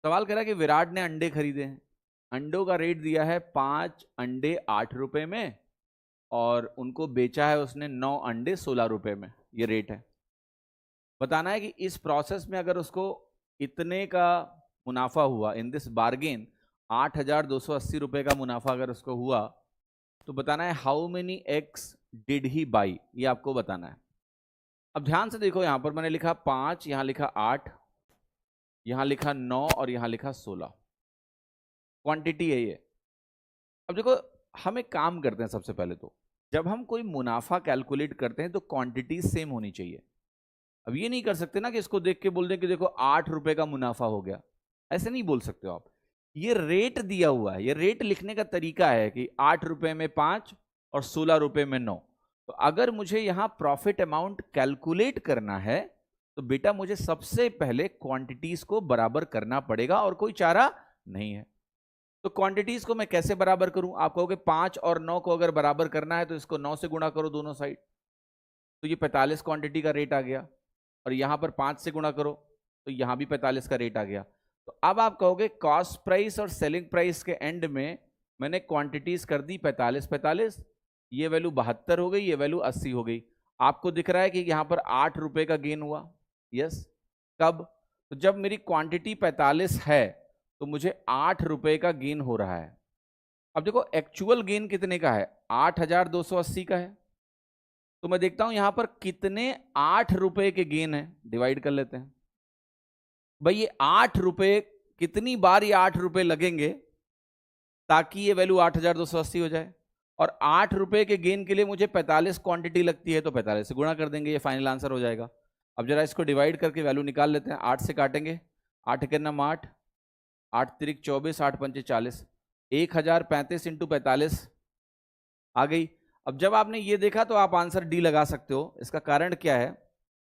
सवाल कह रहा है कि विराट ने अंडे खरीदे हैं, अंडों का रेट दिया है 5 अंडे 8 रुपए में और उनको बेचा है उसने 9 अंडे 16 रुपए में, ये रेट है। बताना है कि इस प्रोसेस में अगर उसको इतने का मुनाफा हुआ, इन दिस बार्गेन 8,280 रुपए का मुनाफा अगर उसको हुआ, तो बताना है how many eggs did he by, ये आपको बताना है। अब ध्यान से देखो, यहां पर मैंने लिखा 5, यहां लिखा 8, यहां लिखा 9 और यहां लिखा 16, क्वांटिटी है ये। अब देखो, हम एक काम करते हैं, सबसे पहले तो जब हम कोई मुनाफा कैलकुलेट करते हैं तो क्वांटिटी सेम होनी चाहिए। अब ये नहीं कर सकते ना कि इसको देख के बोल दें कि देखो 8 रुपए का मुनाफा हो गया, ऐसे नहीं बोल सकते हो आप। ये रेट दिया हुआ है, ये रेट लिखने का तरीका है कि 8 रुपए में 5 और 16 रुपए में 9। तो अगर मुझे यहां प्रॉफिट अमाउंट कैलकुलेट करना है तो बेटा मुझे सबसे पहले क्वांटिटीज को बराबर करना पड़ेगा और कोई चारा नहीं है। तो क्वांटिटीज को मैं कैसे बराबर करूं? आप कहोगे 5 और 9 को अगर बराबर करना है तो इसको 9 से गुणा करो दोनों साइड, तो ये 45 क्वांटिटी का रेट आ गया, और यहां पर 5 से गुणा करो तो यहां भी 45 का रेट आ गया। तो अब आप कहोगे कॉस्ट प्राइस और सेलिंग प्राइस के एंड में मैंने क्वांटिटीज कर दी 45, ये वैल्यू 72 हो गई, ये वैल्यू 80 हो गई। आपको दिख रहा है कि यहां पर 8 रुपए का गेन हुआ। यस, कब? तो जब मेरी क्वांटिटी 45 है तो मुझे 8 रुपए का गेन हो रहा है। अब देखो एक्चुअल गेन कितने का है? 8,280 का है। तो मैं देखता हूं यहां पर कितने 8 रुपए के गेन है, डिवाइड कर लेते हैं। भाई ये 8 रुपए, कितनी बार ये 8 रुपए लगेंगे ताकि ये वैल्यू 8,280 हो जाए? और 8 रुपए के गेन के लिए मुझे 45 क्वांटिटी लगती है, तो 45 से गुणा कर देंगे, ये फाइनल आंसर हो जाएगा। अब जरा इसको डिवाइड करके वैल्यू निकाल लेते हैं। 8 से काटेंगे, 8 के नाम 8, 8 तिरिक 24, 8 पंचे 40, 1035 इंटू 45 आ गई। अब जब आपने ये देखा तो आप आंसर डी लगा सकते हो। इसका कारण क्या है?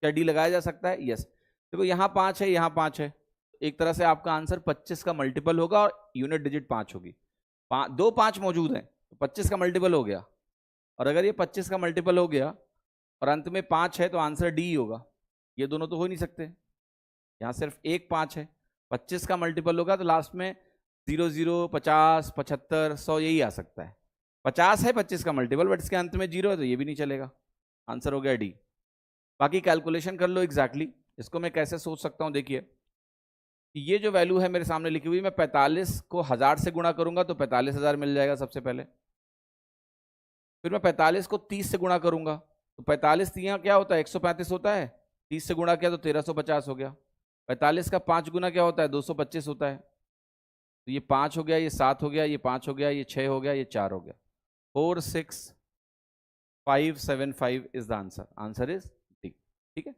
क्या डी लगाया जा सकता है? यस। देखो यहाँ 5 है, यहाँ 5 है, एक तरह से आपका आंसर 25 का मल्टीपल होगा और यूनिट डिजिट 5 होगी। 2 5 मौजूद हैं तो 25 का मल्टीपल हो गया, और अगर ये 25 का मल्टीपल हो गया और अंत में 5 है तो आंसर डी होगा। ये दोनों तो हो नहीं सकते, यहाँ सिर्फ एक 5 है, 25 का मल्टीपल होगा तो लास्ट में 0 0 50 75 100 यही आ सकता है। 50 है 25 का मल्टीपल, बट इसके अंत में 0 है तो ये भी नहीं चलेगा। आंसर हो गया डी। बाकी कैलकुलेशन कर लो एग्जैक्टली। इसको मैं कैसे सोच सकता हूं, देखिए ये जो वैल्यू है मेरे सामने लिखी हुई, मैं 45 को 1000 से गुणा करूंगा तो 45,000 मिल जाएगा सबसे पहले। फिर मैं 45 को 30 से गुणा करूंगा तो 45 यहाँ क्या होता है? 135 होता है। 30 से गुणा किया तो 1350 हो गया। 45 का 5 गुना क्या होता है? 225 होता है। तो ये 5 हो गया, ये 7 हो गया, ये 5 हो गया, ये 6 हो गया, ये 4 हो गया। 46575 is the answer. Answer is D. ठीक है।